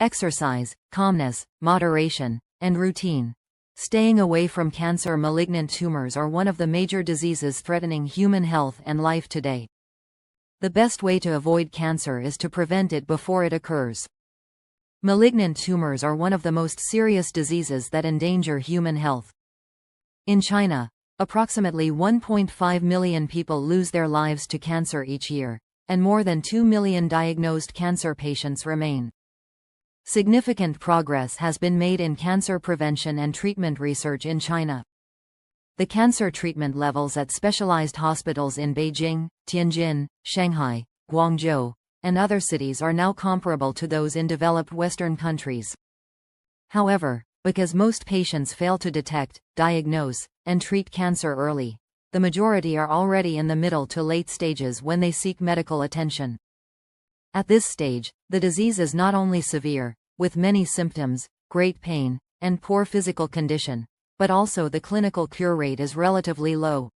exercise, calmness, moderation, and routine. Staying away from cancer. Malignant tumors are one of the major diseases threatening human health and life today. The best way to avoid cancer is to prevent it before it occurs. Malignant tumors are one of the most serious diseases that endanger human health. In China, approximately 1.5 million people lose their lives to cancer each year, and more than 2 million diagnosed cancer patients remain. Significant progress has been made in cancer prevention and treatment research in China. The cancer treatment levels at specialized hospitals in Beijing, Tianjin, Shanghai, Guangzhou, and other cities are now comparable to those in developed Western countries. However, because most patients fail to detect, diagnose, and treat cancer early, the majority are already in the middle to late stages when they seek medical attention. At this stage, the disease is not only severe, with many symptoms, great pain, and poor physical condition, but also the clinical cure rate is relatively low.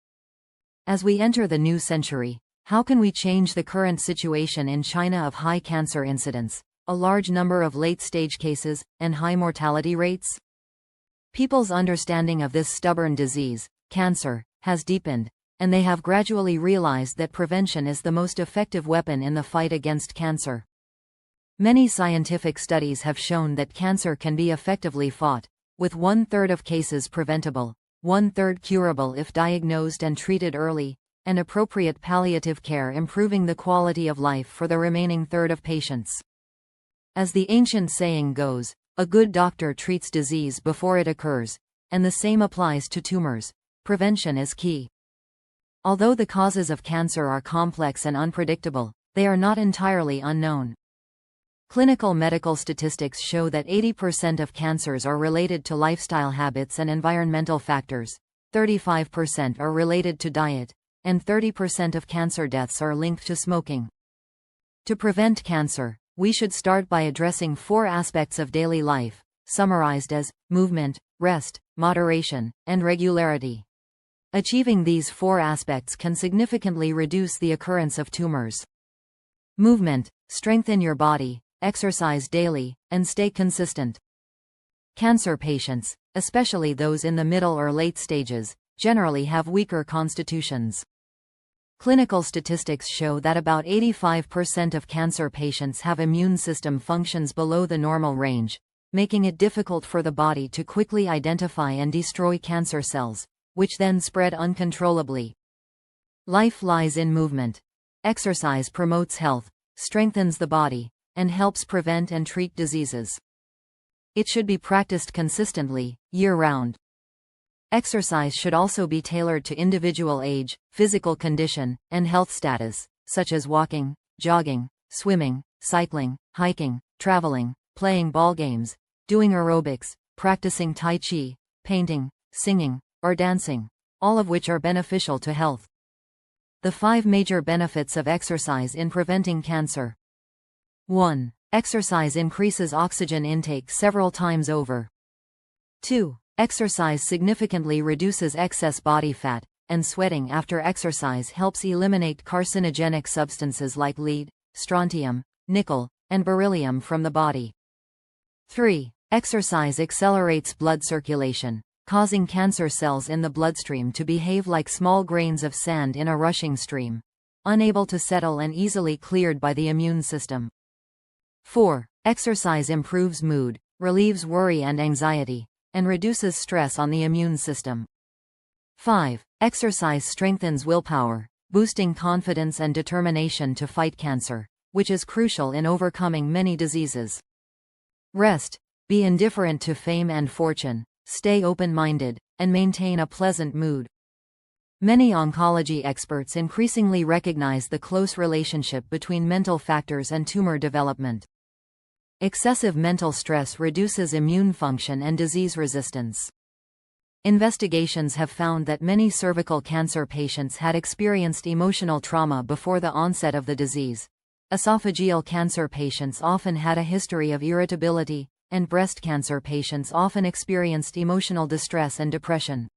As we enter the new century, how can we change the current situation in China of high cancer incidence, a large number of late-stage cases, and high mortality rates? People's understanding of this stubborn disease, cancer, has deepened, and they have gradually realized that prevention is the most effective weapon in the fight against cancer. Many scientific studies have shown that cancer can be effectively fought, with 1/3 of cases preventable, 1/3 curable if diagnosed and treated early, and appropriate palliative care improving the quality of life for the remaining third of patients. As the ancient saying goes, a good doctor treats disease before it occurs, and the same applies to tumors. Prevention is key. Although the causes of cancer are complex and unpredictable, they are not entirely unknown. Clinical medical statistics show that 80% of cancers are related to lifestyle habits and environmental factors, 35% are related to diet, and 30% of cancer deaths are linked to smoking. To prevent cancer, we should start by addressing 4 aspects of daily life, summarized as movement, rest, moderation, and regularity. Achieving these 4 aspects can significantly reduce the occurrence of tumors. Movement: strengthen your body, exercise daily, and stay consistent. Cancer patients, especially those in the middle or late stages, generally have weaker constitutions. Clinical statistics show that about 85% of cancer patients have immune system functions below the normal range, making it difficult for the body to quickly identify and destroy cancer cells, which then spread uncontrollably. Life lies in movement. Exercise promotes health, strengthens the body, and helps prevent and treat diseases. It should be practiced consistently, year-round. Exercise should also be tailored to individual age, physical condition, and health status, such as walking, jogging, swimming, cycling, hiking, traveling, playing ball games, doing aerobics, practicing tai chi, painting, singing, or dancing, all of which are beneficial to health. The 5 major benefits of exercise in preventing cancer. 1. Exercise increases oxygen intake several times over. 2. Exercise significantly reduces excess body fat, and sweating after exercise helps eliminate carcinogenic substances like lead, strontium, nickel, and beryllium from the body. 3. Exercise accelerates blood circulation, causing cancer cells in the bloodstream to behave like small grains of sand in a rushing stream, unable to settle and easily cleared by the immune system. 4. Exercise improves mood, relieves worry and anxiety, and reduces stress on the immune system. 5. Exercise strengthens willpower, boosting confidence and determination to fight cancer, which is crucial in overcoming many diseases. Rest. Be indifferent to fame and fortune, stay open-minded, and maintain a pleasant mood. Many oncology experts increasingly recognize the close relationship between mental factors and tumor development. Excessive mental stress reduces immune function and disease resistance. Investigations have found that many cervical cancer patients had experienced emotional trauma before the onset of the disease. Esophageal cancer patients often had a history of irritability, and breast cancer patients often experienced emotional distress and depression.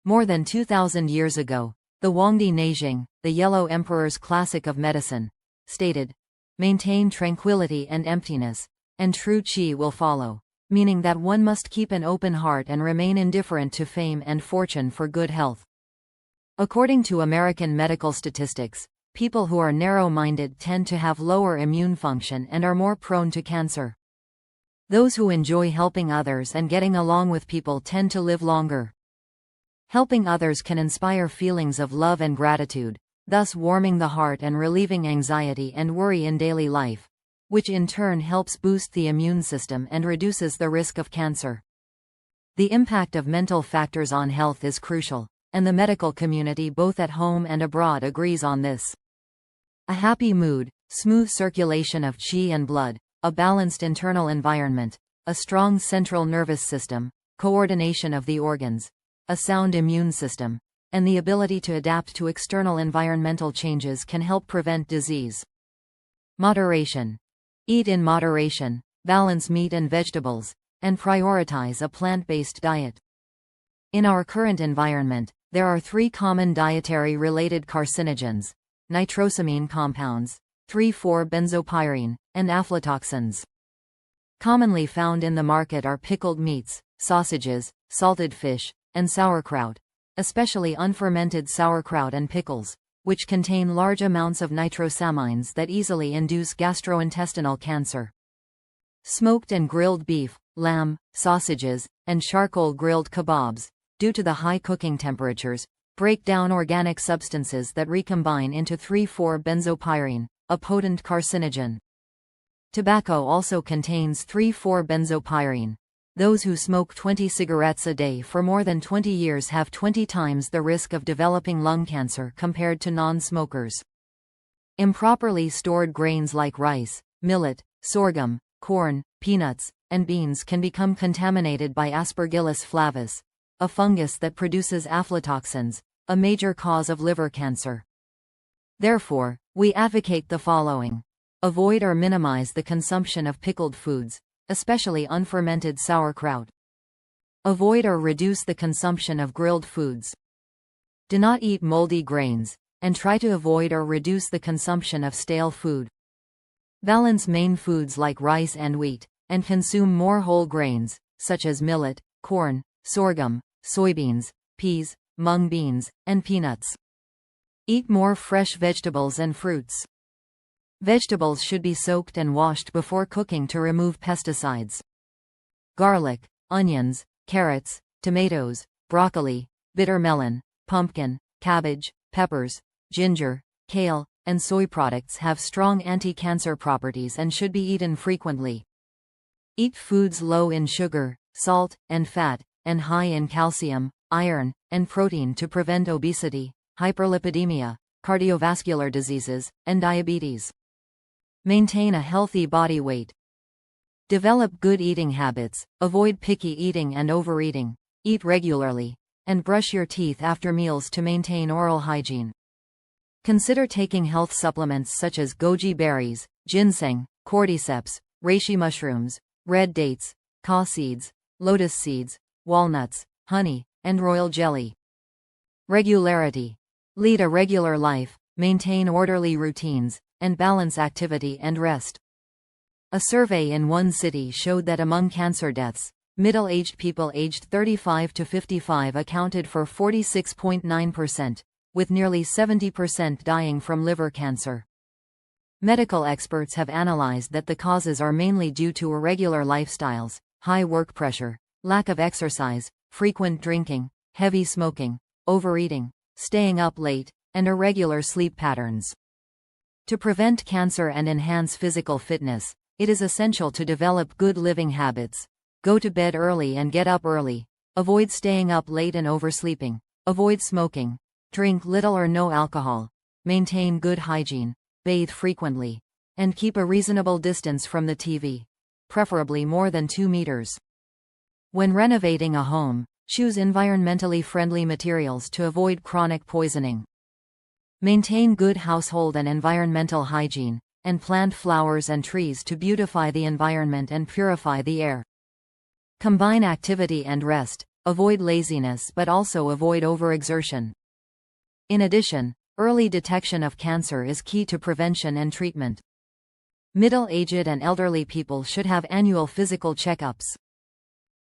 More than 2,000 years ago, the Huangdi Neijing, the Yellow Emperor's classic of medicine, stated, "Maintain tranquility and emptiness, and true qi will follow, meaning that one must keep an open heart and remain indifferent to fame and fortune for good health. According to American medical statistics, people who are narrow-minded tend to have lower immune function and are more prone to cancer. Those who enjoy helping others and getting along with people tend to live longer. Helping others can inspire feelings of love and gratitude, thus warming the heart and relieving anxiety and worry in daily life, which in turn helps boost the immune system and reduces the risk of cancer. The impact of mental factors on health is crucial, and the medical community both at home and abroad agrees on this. A happy mood, smooth circulation of qi and blood, a balanced internal environment, a strong central nervous system, coordination of the organs, a sound immune system, and the ability to adapt to external environmental changes can help prevent disease. Moderation. Eat in moderation, balance meat and vegetables, and prioritize a plant-based diet. In our current environment, there are 3 common dietary-related carcinogens: nitrosamine compounds, 3,4-benzopyrene, and aflatoxins. Commonly found in the market are pickled meats, sausages, salted fish, and sauerkraut, especially unfermented sauerkraut and pickles, which contain large amounts of nitrosamines that easily induce gastrointestinal cancer. Smoked and grilled beef, lamb, sausages, and charcoal-grilled kebabs, due to the high cooking temperatures, break down organic substances that recombine into 3,4-benzopyrene, a potent carcinogen. Tobacco also contains 3,4-benzopyrene. Those who smoke 20 cigarettes a day for more than 20 years have 20 times the risk of developing lung cancer compared to non-smokers. Improperly stored grains like rice, millet, sorghum, corn, peanuts, and beans can become contaminated by Aspergillus flavus, a fungus that produces aflatoxins, a major cause of liver cancer. Therefore, we advocate the following. Avoid or minimize the consumption of pickled foods, especially unfermented sauerkraut. Avoid or reduce the consumption of grilled foods. Do not eat moldy grains, and try to avoid or reduce the consumption of stale food. Balance main foods like rice and wheat, and consume more whole grains, such as millet, corn, sorghum, soybeans, peas, mung beans, and peanuts. Eat more fresh vegetables and fruits. Vegetables should be soaked and washed before cooking to remove pesticides. Garlic, onions, carrots, tomatoes, broccoli, bitter melon, pumpkin, cabbage, peppers, ginger, kale, and soy products have strong anti-cancer properties and should be eaten frequently. Eat foods low in sugar, salt, and fat, and high in calcium, iron, and protein to prevent obesity, hyperlipidemia, cardiovascular diseases, and diabetes. Maintain a healthy body weight. Develop good eating habits, avoid picky eating and overeating, eat regularly, and brush your teeth after meals to maintain oral hygiene. Consider taking health supplements such as goji berries, ginseng, cordyceps, reishi mushrooms, red dates, ka seeds, lotus seeds, walnuts, honey, and royal jelly. Regularity. Lead a regular life, maintain orderly routines, and balance activity and rest. A survey in one city showed that among cancer deaths, middle-aged people aged 35 to 55 accounted for 46.9%, with nearly 70% dying from liver cancer. Medical experts have analyzed that the causes are mainly due to irregular lifestyles, high work pressure, lack of exercise, frequent drinking, heavy smoking, overeating, staying up late, and irregular sleep patterns. To prevent cancer and enhance physical fitness, it is essential to develop good living habits. Go to bed early and get up early. Avoid staying up late and oversleeping. Avoid smoking. Drink little or no alcohol. Maintain good hygiene. Bathe frequently. And keep a reasonable distance from the TV. Preferably more than 2 meters. When renovating a home, choose environmentally friendly materials to avoid chronic poisoning. Maintain good household and environmental hygiene, and plant flowers and trees to beautify the environment and purify the air. Combine activity and rest, avoid laziness but also avoid overexertion. In addition, early detection of cancer is key to prevention and treatment. Middle-aged and elderly people should have annual physical checkups.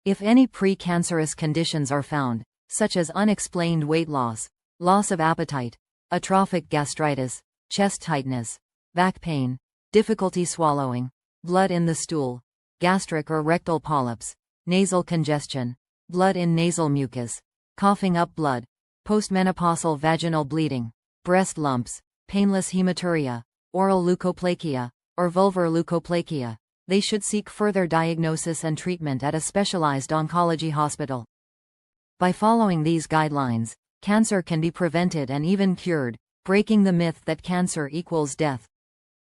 If any pre-cancerous conditions are found, such as unexplained weight loss, loss of appetite, atrophic gastritis, chest tightness, back pain, difficulty swallowing, blood in the stool, gastric or rectal polyps, nasal congestion, blood in nasal mucus, coughing up blood, postmenopausal vaginal bleeding, breast lumps, painless hematuria, oral leukoplakia, or vulvar leukoplakia, they should seek further diagnosis and treatment at a specialized oncology hospital. By following these guidelines, cancer can be prevented and even cured, breaking the myth that cancer equals death.